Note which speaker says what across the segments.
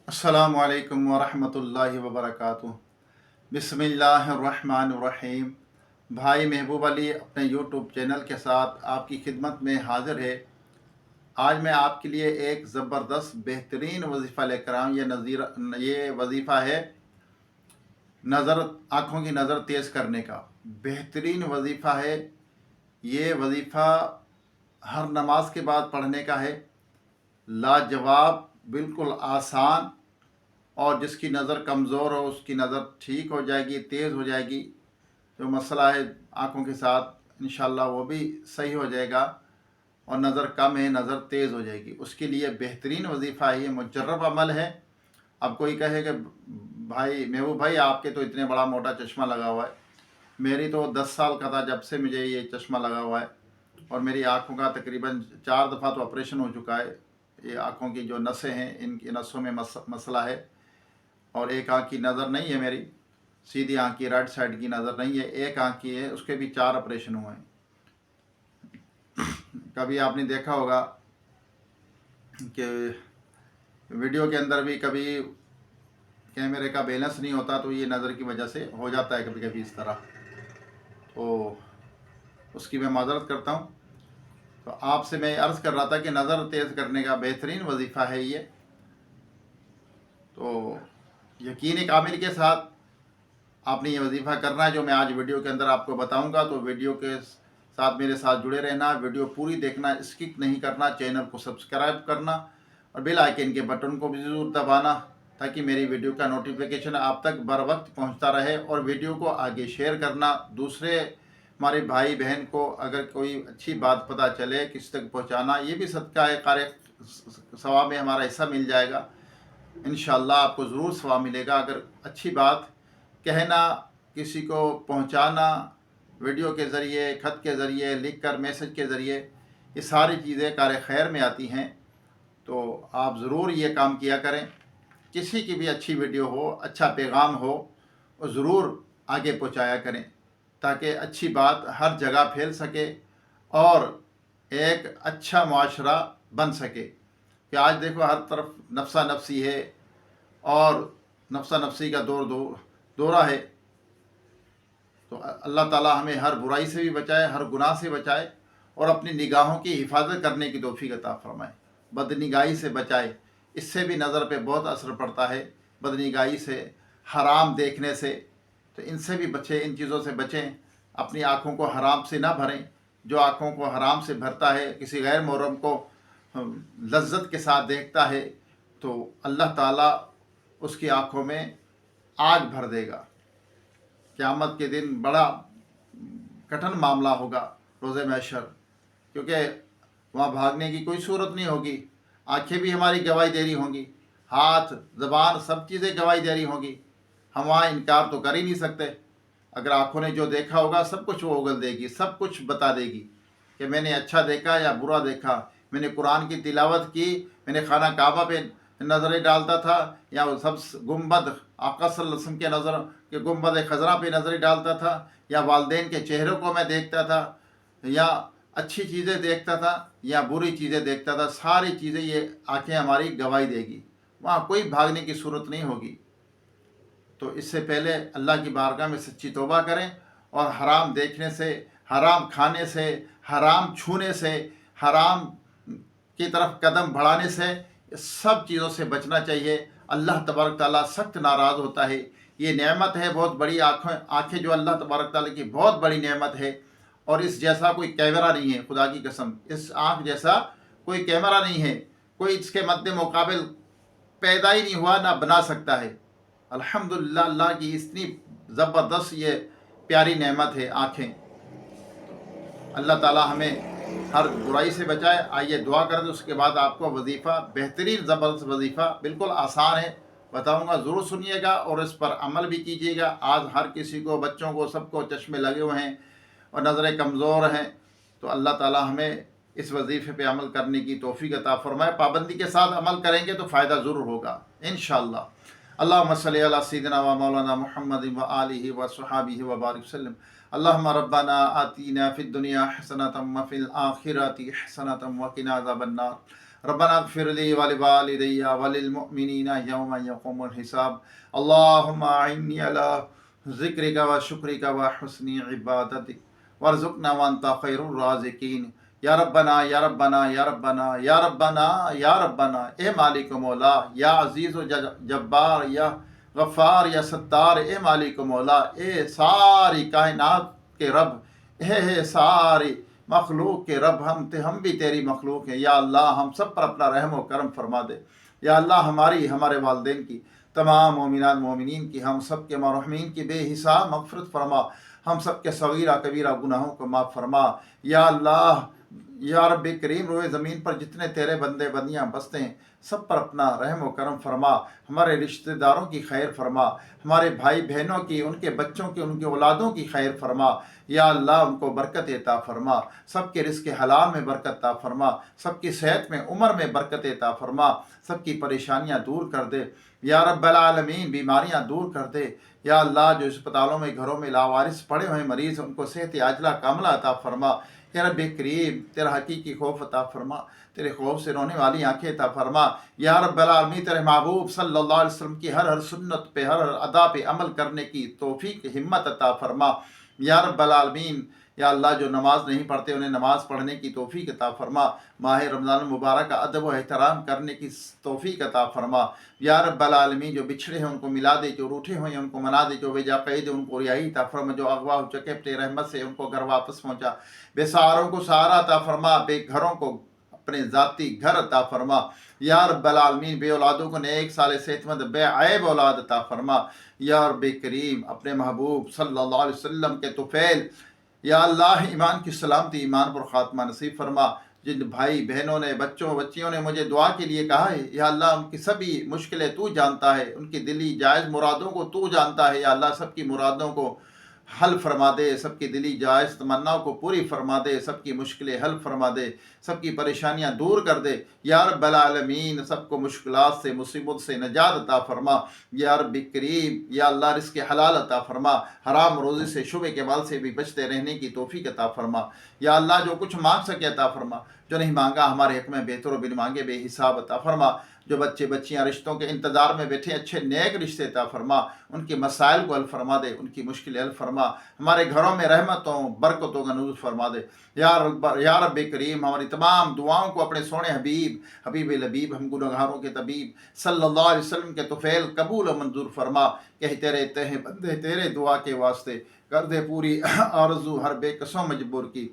Speaker 1: अस्सलामु अलैकुम वरहमतुल्लाहि वबरकातुह। बिस्मिल्लाहिर्रहमानिर्रहीम। भाई महबूब अली अपने यूट्यूब चैनल के साथ आपकी खिदमत में हाज़िर है। आज मैं आपके लिए एक ज़बरदस्त बेहतरीन वजीफ़ा लेकर आऊँ। ये वजीफ़ा है नज़र आँखों की नज़र तेज़ करने का। बेहतरीन वजीफ़ा है ये वजीफ़ा, हर नमाज के बाद पढ़ने का है। लाजवाब, बिल्कुल आसान, और जिसकी नज़र कमज़ोर हो उसकी नज़र ठीक हो जाएगी, तेज़ हो जाएगी। जो मसला है आँखों के साथ इंशाअल्लाह वो भी सही हो जाएगा, और नज़र कम है नज़र तेज़ हो जाएगी। उसके लिए बेहतरीन वजीफ़ा है, ये मुजर्रब अमल है। अब कोई कहे कि भाई महबूब भाई आपके तो इतने बड़ा मोटा चश्मा लगा हुआ है। मेरी तो 10 साल का था जब से मुझे ये चश्मा लगा हुआ है, और मेरी आँखों का तकरीबन 4 दफ़ा तो ऑपरेशन हो चुका है। ये आँखों की जो नसें हैं इनकी नसों में मसला है, और एक आँख की नज़र नहीं है मेरी, सीधी आँख की राइट साइड की नज़र नहीं है, एक आँख की है, उसके भी 4 ऑपरेशन हुए हैं। कभी आपने देखा होगा कि वीडियो के अंदर भी कभी कैमरे का बैलेंस नहीं होता, तो ये नज़र की वजह से हो जाता है कभी कभी इस तरह। तो उसकी मैं माज़रत करता हूँ। तो आपसे मैं अर्ज़ कर रहा था कि नज़र तेज़ करने का बेहतरीन वजीफ़ा है ये। तो यकीन कामिल के साथ आपने ये वजीफ़ा करना है जो मैं आज वीडियो के अंदर आपको बताऊंगा। तो वीडियो के साथ मेरे साथ जुड़े रहना, वीडियो पूरी देखना, स्किप नहीं करना, चैनल को सब्सक्राइब करना और बेल आइकन के बटन को भी ज़रूर दबाना, ताकि मेरी वीडियो का नोटिफिकेशन आप तक बर वक्त पहुँचता रहे। और वीडियो को आगे शेयर करना, दूसरे हमारे भाई बहन को अगर कोई अच्छी बात पता चले किस तक पहुँचाना, ये भी सदका है, कार्य सवाब में हमारा हिस्सा मिल जाएगा। इंशाअल्लाह आपको ज़रूर सवाब मिलेगा। अगर अच्छी बात कहना, किसी को पहुंचाना, वीडियो के ज़रिए, ख़त के ज़रिए, लिख कर मैसेज के ज़रिए, ये सारी चीज़ें कार्य खैर में आती हैं। तो आप ज़रूर ये काम किया करें। किसी की भी अच्छी वीडियो हो, अच्छा पैगाम हो, वो ज़रूर आगे पहुंचाया करें, ताकि अच्छी बात हर जगह फैल सके और एक अच्छा मुआशरा बन सके। कि आज देखो हर तरफ नफ्सा नफसी है, और नफ्सा नफसी का दौरा है। तो अल्लाह ताला हमें हर बुराई से भी बचाए, हर गुनाह से बचाए, और अपनी निगाहों की हिफाजत करने की तौफीक अता फरमाए। बदनिगाही से बचाए, इससे भी नज़र पे बहुत असर पड़ता है। बदनिगाही से, हराम देखने से, तो इनसे भी बचें, इन चीज़ों से बचें। अपनी आँखों को हराम से ना भरें। जो आँखों को हराम से भरता है, किसी गैर मुहर्रम को लज्जत के साथ देखता है, तो अल्लाह ताला उसकी आँखों में आग भर देगा। क़यामत के दिन बड़ा कठिन मामला होगा रोज़े महशर, क्योंकि वहाँ भागने की कोई सूरत नहीं होगी। आँखें भी हमारी गवाही दे रही होंगी, हाथ, ज़बान, सब चीज़ें गवाही दे रही होंगी। हम वहाँ इनकार तो कर ही नहीं सकते। अगर आँखों ने जो देखा होगा सब कुछ वो उगल देगी, सब कुछ बता देगी कि मैंने अच्छा देखा या बुरा देखा, मैंने कुरान की तिलावत की, मैंने खाना काबा पे नज़रें डालता था, या वो सब गुम्बद आका सल्लल्लाहु अलैहि वसल्लम के नज़र के गुम्बद खज़रा पे नज़रें डालता था, या वालदेन के चेहरों को मैं देखता था, या अच्छी चीज़ें देखता था या बुरी चीज़ें देखता था। सारी चीज़ें ये आँखें हमारी गवाही देगी। वहाँ कोई भागने की सूरत नहीं होगी। तो इससे पहले अल्लाह की बारगाह में सच्ची तौबा करें, और हराम देखने से, हराम खाने से, हराम छूने से, हराम की तरफ कदम बढ़ाने से, सब चीज़ों से बचना चाहिए। अल्लाह तबारक ताला सख्त नाराज़ होता है। ये नेमत है बहुत बड़ी, आँखें जो अल्लाह तबारक ताला की बहुत बड़ी नेमत है, और इस जैसा कोई कैमरा नहीं है। खुदा की कसम, इस आँख जैसा कोई कैमरा नहीं है, कोई इसके मद्दे मुकाबिल पैदा ही नहीं हुआ, ना बना सकता है। अल्हम्दुलिल्लाह, अल्लाह की इतनी ज़बरदस्त ये प्यारी नेमत है आँखें। अल्लाह ताला हमें हर बुराई से बचाए। आइए दुआ करें, तो उसके बाद आपको वजीफ़ा, बेहतरीन ज़बरदस्त वजीफ़ा, बिल्कुल आसान है, बताऊंगा, ज़रूर सुनिएगा और इस पर अमल भी कीजिएगा। आज हर किसी को, बच्चों को, सबको चश्मे लगे हुए हैं और नज़रें कमज़ोर हैं। तो अल्लाह ताला हमें इस वजीफ़े पे अमल करने की तौफ़ीक़ अता फ़रमाए। पाबंदी के साथ अमल करेंगे तो फ़ायदा ज़रूर होगा इंशाअल्लाह। अल्लाहुम्मा सल्ली अला सय्यिदिना व मौलाना मुहम्मदिन व आलिहि व स्वहाबिहि व बारिक वसल्लम। अल्लाहुम्मा रब्बना आतीना फ़िद दुनिया हसनतम व फ़िल आखिरति हसनतम व क़िना अज़ाबन्नार। रब्बना इग़फ़िर ली व लिवालिदैया व लिलमुअमिनीना यौम यक़ूमुल हिसाब। अल्लाहुम्मा अइन्नी अला ज़िक्रिका व शुक्रिका व हुस्नि इबादतिक वरज़ुक़ना व अंता खैरुर राज़िकीन। या रब्बना या रब्बना या रब्बना या रब्बना या रब्बना, ए मालिक मौला, या अज़ीज़ व जब्बार, या गफ़ार, या सत्तार, ए मालिक मौला, ए सारी कायनात के रब, हे सारी मखलूक के रब, हम भी तेरी मखलूक हैं। या अल्लाह हम सब पर अपना रहम व करम फरमा दे। या अल्लाह हमारे वालिदैन की, तमाम मोमिनात मोमिनीन की, हम सब के मरहूमीन की बेहिसाब मग़फ़िरत फरमा। हम सब के सगीरा कबीरा गुनाहों को माफ़ फरमा। या अल्लाह या रब्बी करीम, रोए ज़मीन पर जितने तेरे बंदे बंदियाँ बसते हैं सब पर अपना रहम व करम फरमा। हमारे रिश्तेदारों की खैर फरमा, हमारे भाई बहनों की, उनके बच्चों की, उनके औलादों की खैर फरमा। या अल्लाह उनको बरकत अता फरमा, सबके रिज़्क़ हलाल में बरकत अता फरमा, सबकी सेहत में उम्र में बरकत अता फरमा, सबकी परेशानियाँ दूर कर दे। या रब्बल आलमीन, बीमारियाँ दूर कर दे। या अल्लाह जो अस्पतालों में, घरों में लावारिस पड़े हुए मरीज़, उनको सेहत आजिला कामिला अता फरमा। या रब्बी करीम, तेरा हकीकी खौफ अता फरमा, तेरे खौफ से रोने वाली आंखें अता फरमा। या रब्बल आलमीन, तेरे महबूब सल्लल्लाहु अलैहि वसल्लम की हर सुन्नत पे, हर अदा पे अमल करने की तौफीक हिम्मत अता फरमा। या रब्बल आलमीन, या अल्लाह जो नमाज नहीं पढ़ते उन्हें नमाज पढ़ने की तौफीक अता फरमा। माह रमज़ान मुबारक का अदब व एहतराम करने की तौफीक अता फरमा। या रब्बल आलमीन, जो बिछड़े हैं उनको मिला दे, जो रूठे हुए हैं उनको मना दे, जो बेजा कैद है उनको रिहाई अता फरमा, जो अगवा हो चुके अपने रहमत से उनको घर वापस पहुँचा। बेसहारों को सहारा अता फरमा, बेघरों को अपने ज़ाती घर अता फरमा। या रब्बल आलमीन, बे औलादों को नेक साले सेहतमंद बेऐब औलाद अता फरमा। या रब्बी करीम, अपने महबूब सल्लल्लाहु अलैहि वसल्लम के तुफ़ैल, या अल्लाह ईमान की सलामती, ईमान पर ख़ात्मा नसीब फरमा। जिन भाई बहनों ने, बच्चों बच्चियों ने मुझे दुआ के लिए कहा है, या अल्लाह उनकी सभी मुश्किलें तू जानता है, उनकी दिली जायज़ मुरादों को तू जानता है। या अल्लाह सबकी मुरादों को हल फरमा दे, सबकी दिली जायज़ तमन्नाओं को पूरी फरमा दे, सबकी मुश्किलें हल फरमा दे, सबकी परेशानियां दूर कर दे। या रब्बल आलमीन, सबको मुश्किलात से, मुसीबत से नजात अता फरमा। या रब्बी करीम, या अल्लाह रिज़्क़ हलाल अता फरमा, हराम रोज़ी से, शुबे के बाल से भी बचते रहने की तौफीक अता फरमा। या अल्लाह जो कुछ मांग सके अता फरमा, जो नहीं मांगा हमारे हक़ में बेहतर बिन मांगे बेहिसाब अता फरमा। जो बच्चे बच्चियां रिश्तों के इंतज़ार में बैठे, अच्छे नेक रिश्ते अता फरमा, उनके मसाइल को हल फरमा दे, उनकी मुश्किल हल फरमा। हमारे घरों में रहमतों बरकतों का नुज़ूल फरमा दे। या रब्बी करीम, हमारी तमाम दुआओं को अपने सोने हबीब लबीब, हम गुनहगारों के तबीब सल्लल्लाहु अलैहि वसल्लम के तुफ़ैल कबूल व मंजूर फरमा। कहते रहते हैं बंदे तेरे दुआ के वास्ते, कर दे पूरी आरज़ू हर बेकसों मजबूर की।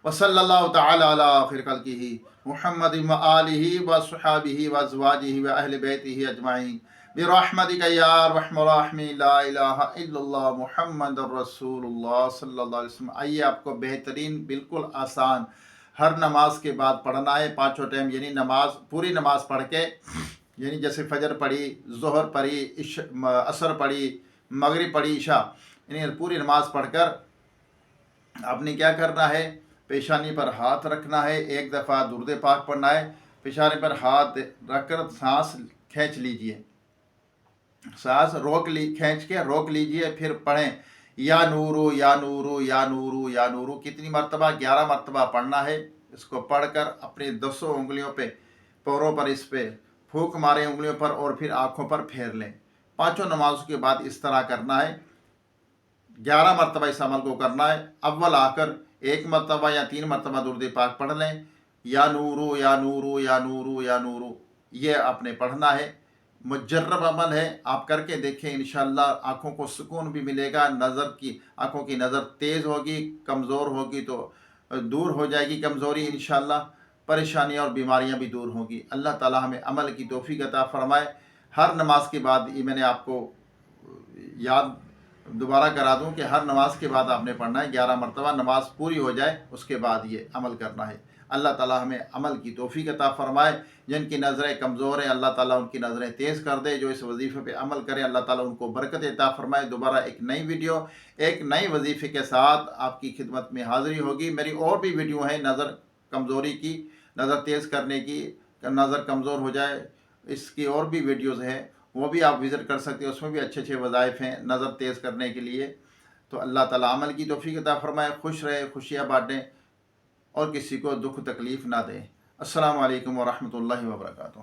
Speaker 1: वसल्लल्लाहु तआला अला खैर खल्क़िही मुहम्मदिन व आलिही व अस्हाबिही व अज़वाजिही व अहले बैतिही अजमाइन बिरहमतिका या अरहमर राहिमीन, ला इलाहा इल्लल्लाह मुहम्मदुर रसूलुल्लाह सल्लल्लाहु अलैहि वसल्लम। आइए, आपको बेहतरीन, बिल्कुल आसान, हर नमाज के बाद पढ़ना है, पाँचों टाइम, यानी नमाज, पूरी नमाज पढ़ के, यानी जैसे फजर पढ़ी, ज़ोहर पढ़ी, असर पढ़ी, मगरिब पढ़ी, इशा, यानी पूरी नमाज पढ़कर आपने क्या करना है, पेशानी पर हाथ रखना है, एक दफ़ा दुरूद पाक पढ़ना है, पेशानी पर हाथ रखकर सांस खींच लीजिए, सांस खींच के रोक लीजिए, फिर पढ़ें या नूरू या नूरू या नूरू या नूरू। कितनी मरतबा? 11 मरतबा पढ़ना है। इसको पढ़कर अपनी 200 उंगलियों पे, पैरों पर इस पे फूंक मारें, उंगलियों पर, और फिर आँखों पर फेर लें। पाँचों नमाजों के बाद इस तरह करना है, 11 मरतबा इस अमल को करना है। अव्वल आकर 1 मरतबा या 3 मरतबा दुरूद पाक पढ़ लें, या नूरू या नूरू या नूरू या नूरू, ये आपने पढ़ना है। मुजर्रब अमल है, आप करके देखें, इंशाअल्लाह आँखों को सुकून भी मिलेगा, आँखों की नज़र तेज़ होगी, कमज़ोर होगी तो दूर हो जाएगी कमज़ोरी इंशाअल्लाह, परेशानियाँ और बीमारियाँ भी दूर होंगी। अल्लाह ताला हमें अमल की तौफीक अता फरमाए। हर नमाज के बाद, ये मैंने आपको याद दोबारा करा दूं कि हर नमाज के बाद आपने पढ़ना है, 11 मरतबा, नमाज पूरी हो जाए उसके बाद ये अमल करना है। अल्लाह ताला हमें अमल की तौफीक अता फरमाए। जिनकी नज़रें कमज़ोर हैं, अल्लाह ताला उनकी नज़रें तेज़ कर दे। जो इस वजीफ़े पे अमल करें, अल्लाह ताला उनको बरकत अता फरमाए। दोबारा एक नई वीडियो, एक नई वजीफ़े के साथ आपकी खिदमत में हाज़िरी होगी। मेरी और भी वीडियो हैं नज़र कमज़ोरी की, नज़र तेज़ करने की, नज़र कमज़ोर हो जाए, इसकी और भी वीडियोज़ हैं, वो भी आप विज़िट कर सकते हैं। उसमें भी अच्छे अच्छे वज़ाइफ़ हैं नज़र तेज़ करने के लिए। तो अल्लाह ताला अमल की तौफीक अता फरमाए। खुश रहे, खुशियाँ बाँटें और किसी को दुख तकलीफ़ ना दें। السلام علیکم ورحمۃ اللہ وبرکاتہ.